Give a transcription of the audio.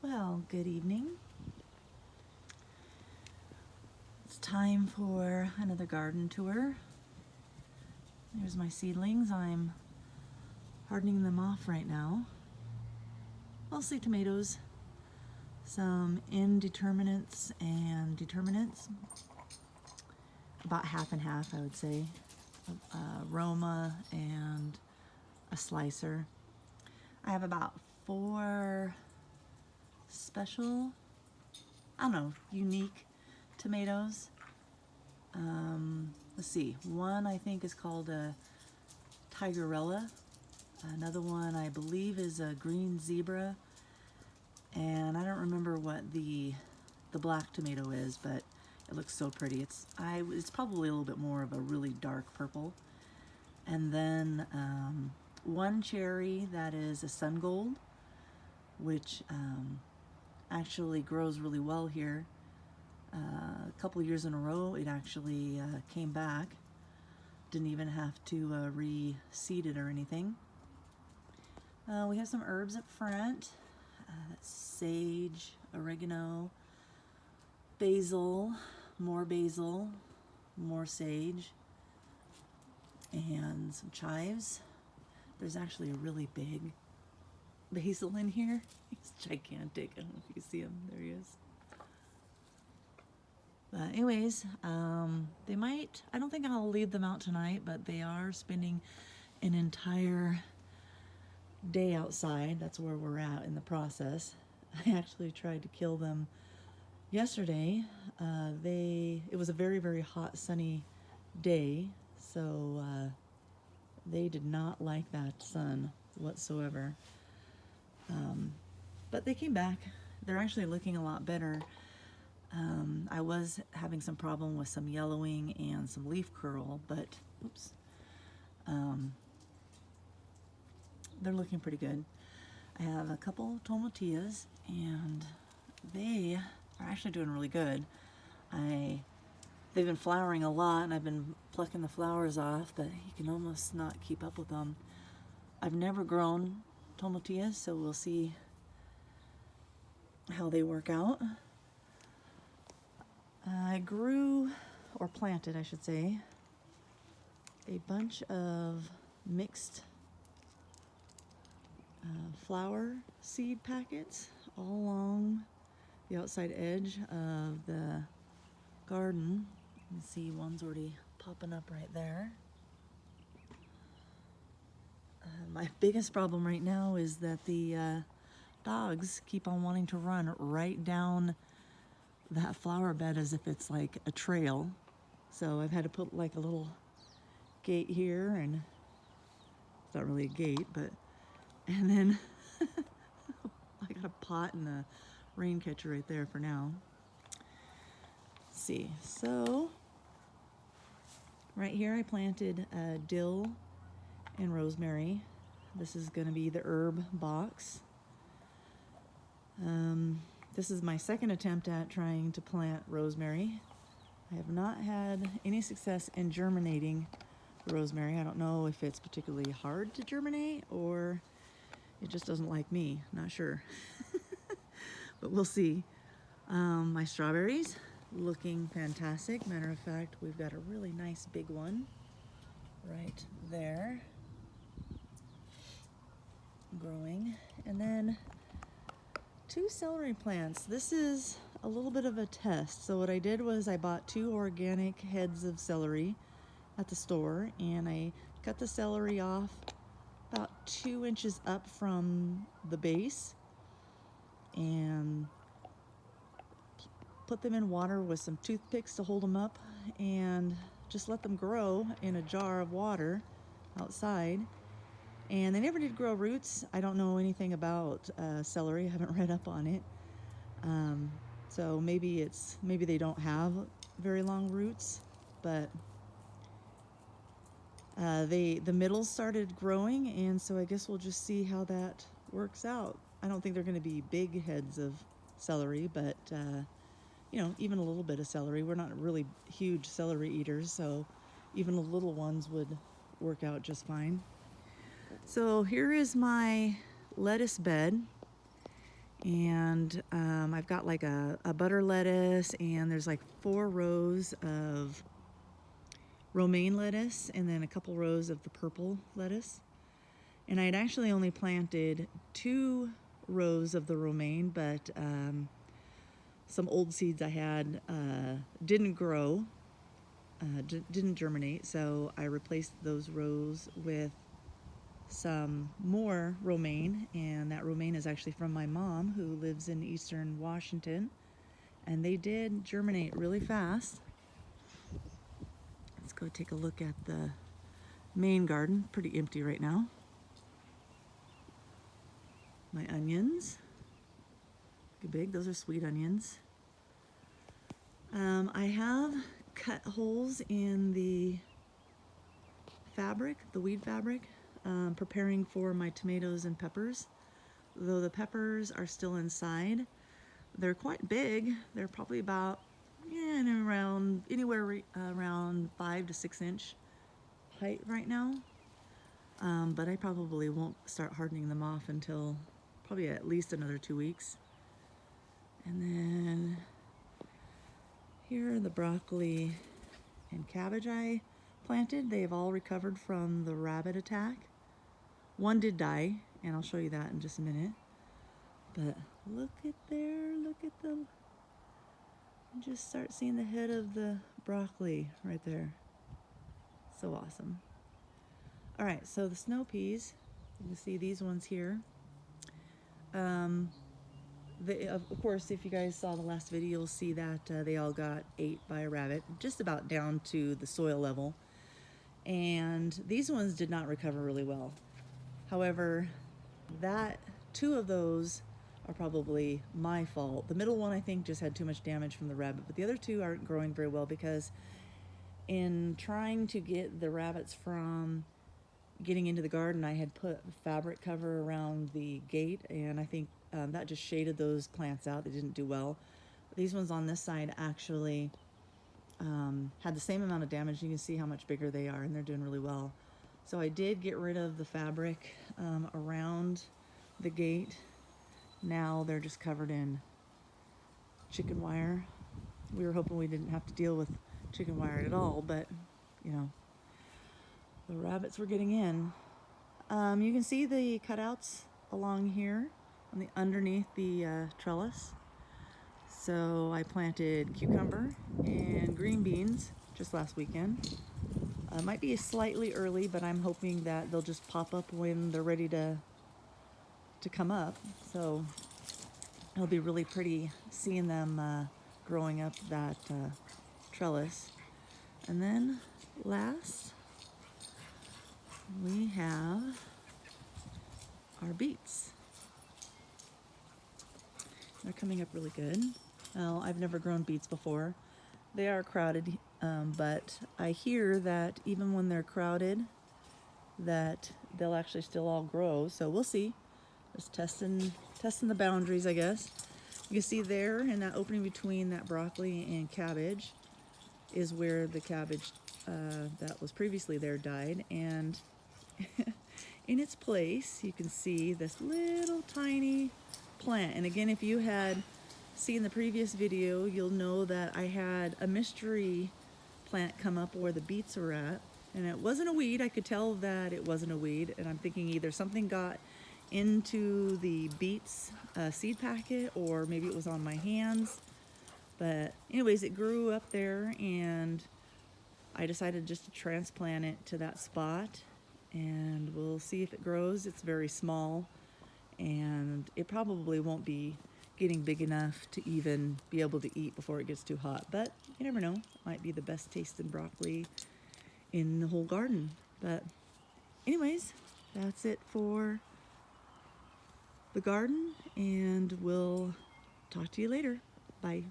Well, good evening. It's time for another garden tour. There's my seedlings. I'm hardening them off right now. Mostly tomatoes, some indeterminates and determinants. About half and half, I would say. Roma and a slicer. I have about 4 special, unique tomatoes. Let's see, one I think is called a Tigerella. Another one I believe is a green zebra. And I don't remember what the black tomato is, but it looks so pretty. It's probably a little bit more of a really dark purple. And then one cherry that is a sun gold, which actually grows really well here. A couple years in a row, it actually came back. Didn't even have to reseed it or anything. We have some herbs up front. Sage, oregano, basil, more sage, and some chives. There's actually a really big basil in here. He's gigantic. I don't know if you see him. There he is. But anyways, I don't think I'll leave them out tonight, but they are spending an entire day outside. That's where we're at in the process. I actually tried to kill them yesterday. It was a very, very hot, sunny day, so they did not like that sun whatsoever. But they came back. They're actually looking a lot better. I was having some problem with some yellowing and some leaf curl, but they're looking pretty good. I have a couple tomatillas, and they are actually doing really good. They've been flowering a lot, and I've been plucking the flowers off, but you can almost not keep up with them. I've never grown tomatillas, so we'll see how they work out. I grew, or planted, I should say, a bunch of mixed flower seed packets all along the outside edge of the garden. You can see one's already popping up right there. My biggest problem right now is that the dogs keep on wanting to run right down that flower bed as if it's like a trail. So I've had to put like a little gate here, and it's not really a gate, and then I got a pot and a rain catcher right there for now. Let's see, so right here I planted dill and rosemary. This is going to be the herb box. This is my second attempt at trying to plant rosemary. I have not had any success in germinating rosemary. I don't know if it's particularly hard to germinate or it just doesn't like me. Not sure. But we'll see. My strawberries looking fantastic. Matter of fact, we've got a really nice big one right there growing. And then 2 celery plants. This is a little bit of a test. So what I did was I bought 2 organic heads of celery at the store, and I cut the celery off about 2 inches up from the base and put them in water with some toothpicks to hold them up, and just let them grow in a jar of water outside. And they never did grow roots. I don't know anything about celery. I haven't read up on it. So maybe they don't have very long roots, but the middles started growing, and so I guess we'll just see how that works out. I don't think they're going to be big heads of celery, but even a little bit of celery. We're not really huge celery eaters, so even the little ones would work out just fine. So here is my lettuce bed, And I've got like a butter lettuce, and there's like 4 rows of romaine lettuce and then a couple rows of the purple lettuce. And I had actually only planted 2 rows of the romaine, but some old seeds I had didn't grow, didn't germinate, so I replaced those rows with some more romaine, and that romaine is actually from my mom, who lives in eastern Washington, and they did germinate really fast. Let's go take a look at the main garden. Pretty empty right now. My onions, look big, those are sweet onions. I have cut holes in the fabric, the weed fabric, preparing for my tomatoes and peppers. Though the peppers are still inside, they're quite big. They're probably about anywhere around 5 to 6 inch height right now. But I probably won't start hardening them off until probably at least another 2 weeks. And then here are the broccoli and cabbage I planted. They've all recovered from the rabbit attack. One did die, and I'll show you that in just a minute. But look at there, look at them. Just start seeing the head of the broccoli right there. So awesome. All right, so the snow peas, you can see these ones here. Of course, if you guys saw the last video, you'll see that they all got ate by a rabbit, just about down to the soil level. And these ones did not recover really well. However, 2 of those are probably my fault. The middle one, I think, just had too much damage from the rabbit, but the other 2 aren't growing very well because in trying to get the rabbits from getting into the garden, I had put fabric cover around the gate, and I think that just shaded those plants out. They didn't do well. These ones on this side actually had the same amount of damage. You can see how much bigger they are, and they're doing really well. So I did get rid of the fabric around the gate. Now they're just covered in chicken wire. We were hoping we didn't have to deal with chicken wire at all, but you know, the rabbits were getting in. You can see the cutouts along here on the underneath the trellis. So I planted cucumber and green beans just last weekend. Might be slightly early, but I'm hoping that they'll just pop up when they're ready to come up. So it'll be really pretty seeing them growing up that trellis. And then last, we have our beets. They're coming up really good. Well, I've never grown beets before. They are crowded, but I hear that even when they're crowded, that they'll actually still all grow. So we'll see. Just testing the boundaries, I guess. You can see there in that opening between that broccoli and cabbage is where the cabbage that was previously there died, and in its place you can see this little tiny plant. And again, if you had seen the previous video, you'll know that I had a mystery plant come up where the beets were at, and it wasn't a weed. I could tell that it wasn't a weed, and I'm thinking either something got into the beets seed packet, or maybe it was on my hands. But anyways, it grew up there, and I decided just to transplant it to that spot, and we'll see if it grows. It's very small, and it probably won't be getting big enough to even be able to eat before it gets too hot. But you never know. It might be the best tasting broccoli in the whole garden. But anyways, that's it for the garden, and we'll talk to you later. Bye.